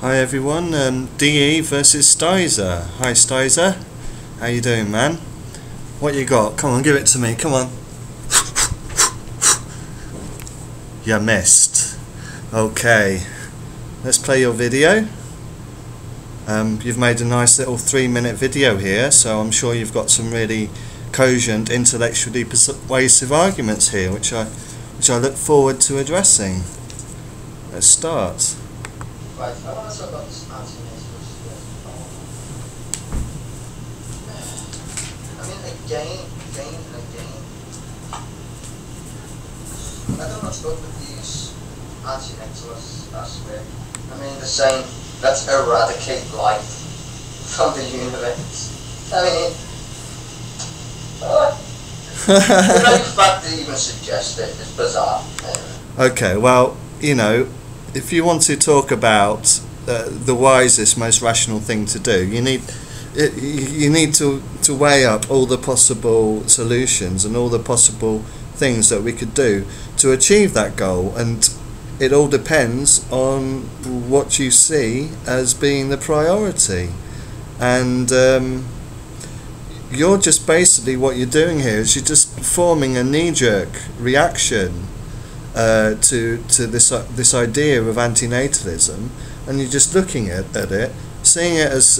Hi everyone, DE versus STYZOR. Hi STYZOR, how you doing, man? What you got? Come on, give it to me, come on. You missed. Okay, let's play your video. You've made a nice little 3-minute video here, so I'm sure you've got some really cogent, intellectually persuasive arguments here, which I look forward to addressing. Let's start. Right, I want to talk about this anti-natalist thing. I mean, again, I don't know what's up with these anti-natalists, I swear. I mean, they're saying, let's eradicate life from the universe. I mean, the very fact they even suggest it is bizarre. Okay, well, you know, if you want to talk about the wisest, most rational thing to do, you need to weigh up all the possible solutions and all the possible things that we could do to achieve that goal, and it all depends on what you see as being the priority. And you're just basically, what you're doing here is you're just forming a knee-jerk reaction to this idea of antinatalism, and you're just looking at it, seeing it as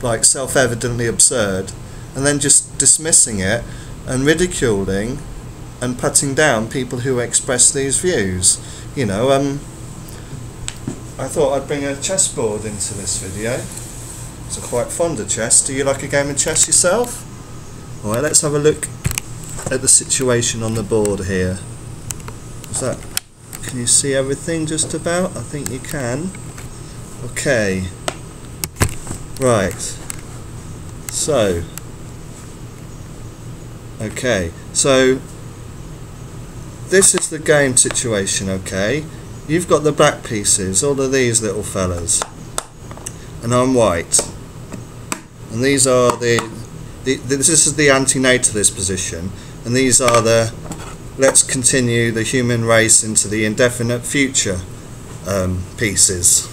like self-evidently absurd, and then just dismissing it and ridiculing and putting down people who express these views. You know, I thought I'd bring a chessboard into this video. So I'm quite fond of chess. Do you like a game of chess yourself? Alright, let's have a look at the situation on the board here. Can you see everything just about? I think you can. Okay. Right. So. Okay. So this is the game situation, okay? You've got the black pieces, all of these little fellas. And I'm white. And these are this is the antinatalist position. And these are the let's continue the human race into the indefinite future pieces.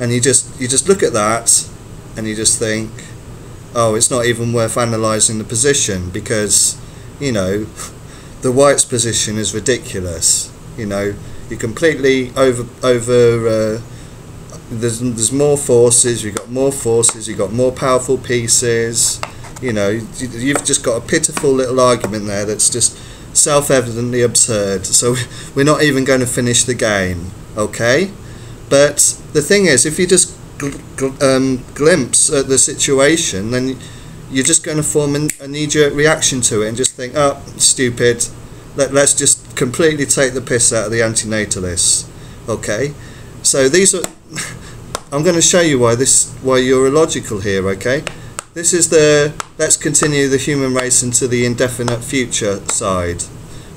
And you just look at that and you just think, oh, it's not even worth analysing the position, because, you know, the white's position is ridiculous. You know, you completely there's more forces, you've got more forces, you've got more powerful pieces. You know, you've just got a pitiful little argument there that's just self-evidently absurd, so we're not even going to finish the game, okay? But the thing is, if you just glimpse at the situation, then you're just going to form a knee-jerk reaction to it and just think, oh, stupid, let's just completely take the piss out of the antinatalists, okay? So these are I'm going to show you why you're illogical here, okay? This is the let's continue the human race into the indefinite future side.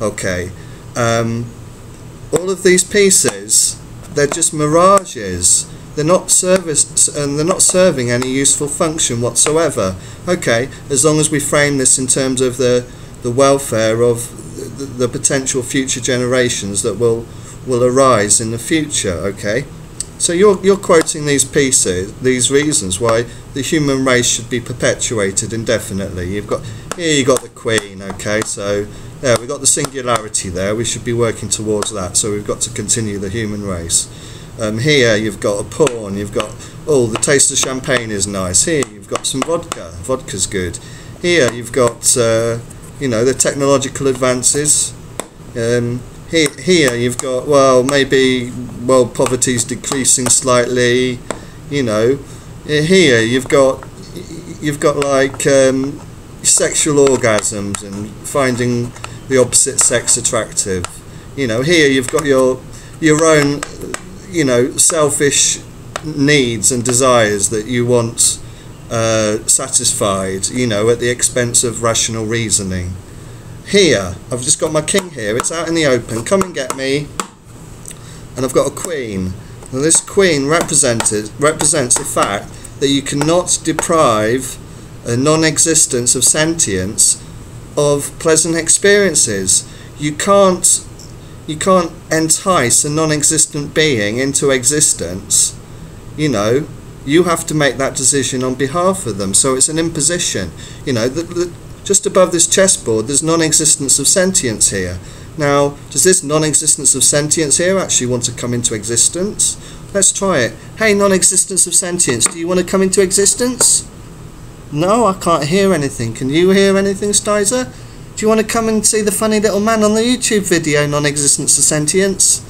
Okay. All of these pieces, they're just mirages. They're not serving any useful function whatsoever. Okay, as long as we frame this in terms of the welfare of the potential future generations that will arise in the future, okay? So you're quoting these pieces, these reasons why the human race should be perpetuated indefinitely. You've got the Queen, okay? So yeah, we've got the singularity there. We should be working towards that. So we've got to continue the human race. Here you've got a pawn. You've got the taste of champagne is nice. Here you've got some vodka. Vodka's good. Here you've got you know, the technological advances. Here you've got, maybe poverty's decreasing slightly, you know. Here you've got like sexual orgasms and finding the opposite sex attractive. You know, here you've got your own, you know, selfish needs and desires that you want satisfied, you know, at the expense of rational reasoning. Here, I've just got my king here, it's out in the open, come and get me. And I've got a queen. And this queen represents the fact that you cannot deprive a non-existence of sentience of pleasant experiences. You can't entice a non-existent being into existence you know, you have to make that decision on behalf of them. So it's an imposition. You know, just above this chessboard, there's non-existence of sentience here. Now, does this non-existence of sentience here actually want to come into existence? Let's try it. Hey, non-existence of sentience, do you want to come into existence? No, I can't hear anything. Can you hear anything, STYZOR? Do you want to come and see the funny little man on the YouTube video, non-existence of sentience?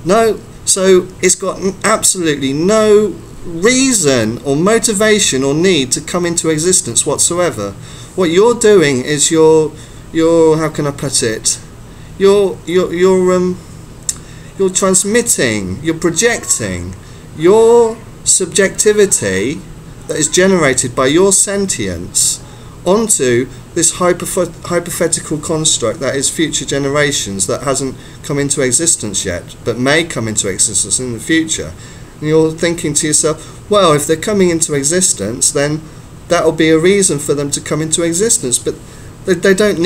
No. So it's got absolutely no reason or motivation or need to come into existence whatsoever. What you're doing is you're how can I put it? You're transmitting, you're projecting your subjectivity that is generated by your sentience onto this hypothetical construct that is future generations, that hasn't come into existence yet but may come into existence in the future. And you're thinking to yourself, well, if they're coming into existence, then that'll be a reason for them to come into existence. But they don't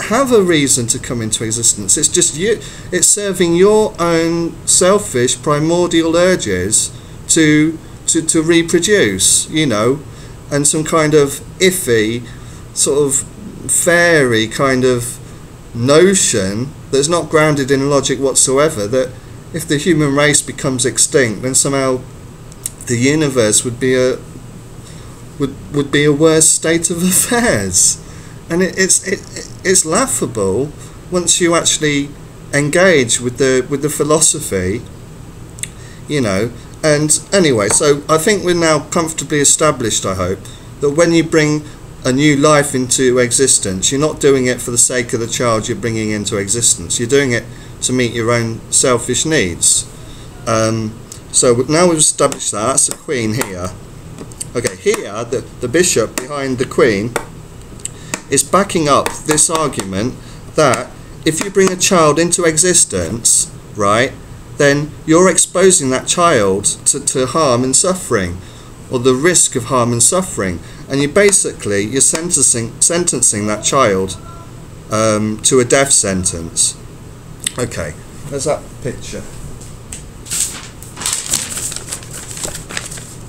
have a reason to come into existence. It's just you. It's serving your own selfish primordial urges to reproduce, you know, and some kind of iffy, sort of fairy kind of notion that's not grounded in logic whatsoever, that if the human race becomes extinct, then somehow the universe would be a worse state of affairs. And it's laughable once you actually engage with the philosophy, you know. And anyway, so I think we're now comfortably established, I hope, that when you bring a new life into existence, you're not doing it for the sake of the child you're bringing into existence. You're doing it to meet your own selfish needs. So now we've established that. That's the queen here. Okay, here the bishop behind the queen is backing up this argument that if you bring a child into existence, right, then you're exposing that child to harm and suffering, or the risk of harm and suffering, and you're sentencing that child to a death sentence. Okay, there's that picture.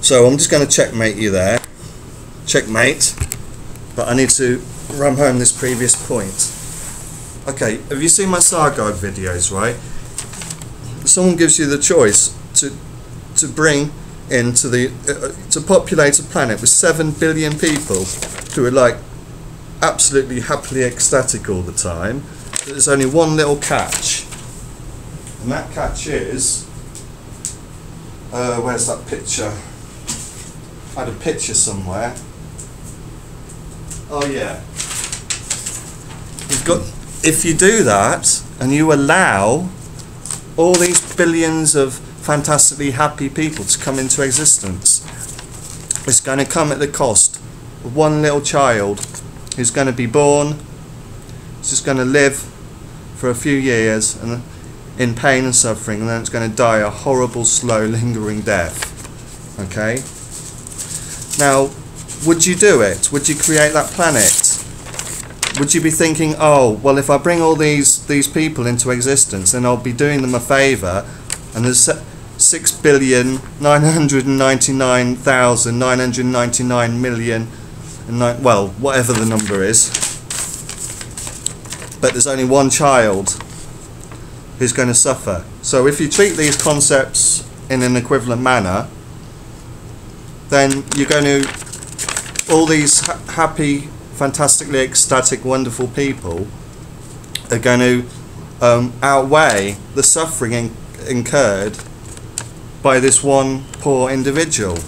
So I'm just going to checkmate you there. Checkmate. But I need to ram home this previous point. Okay, have you seen my STYZOR videos, right? Someone gives you the choice to bring into to populate a planet with 7 billion people who are like absolutely happily ecstatic all the time. There's only one little catch, and that catch is where's that picture? I had a picture somewhere. Oh yeah. You've got, if you do that and you allow all these billions of fantastically happy people to come into existence, it's going to come at the cost of one little child who's going to be born, it's just going to live for a few years and in pain and suffering, and then it's going to die a horrible, slow, lingering death. Okay? Now, would you do it? Would you create that planet? Would you be thinking, oh, well, if I bring all these people into existence, then I'll be doing them a favour, and there's 6,999,999,000,000, and well, whatever the number is, but there's only one child who's going to suffer. So if you treat these concepts in an equivalent manner, then you're going to, all these happy, fantastically ecstatic, wonderful people are going to outweigh the suffering incurred by this one poor individual.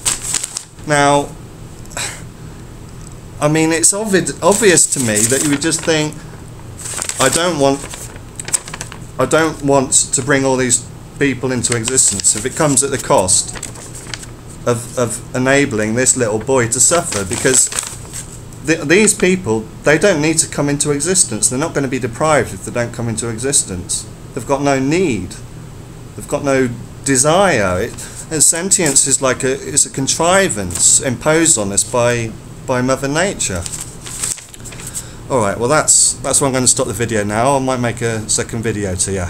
Now, I mean, it's obvious to me that you would just think, I don't want to bring all these people into existence if it comes at the cost of enabling this little boy to suffer, because these people, they don't need to come into existence. They're not going to be deprived if they don't come into existence. They've got no need. They've got no desire. And sentience is like it's a contrivance imposed on us by Mother Nature. Alright, well that's where I'm going to stop the video now. I might make a second video to you.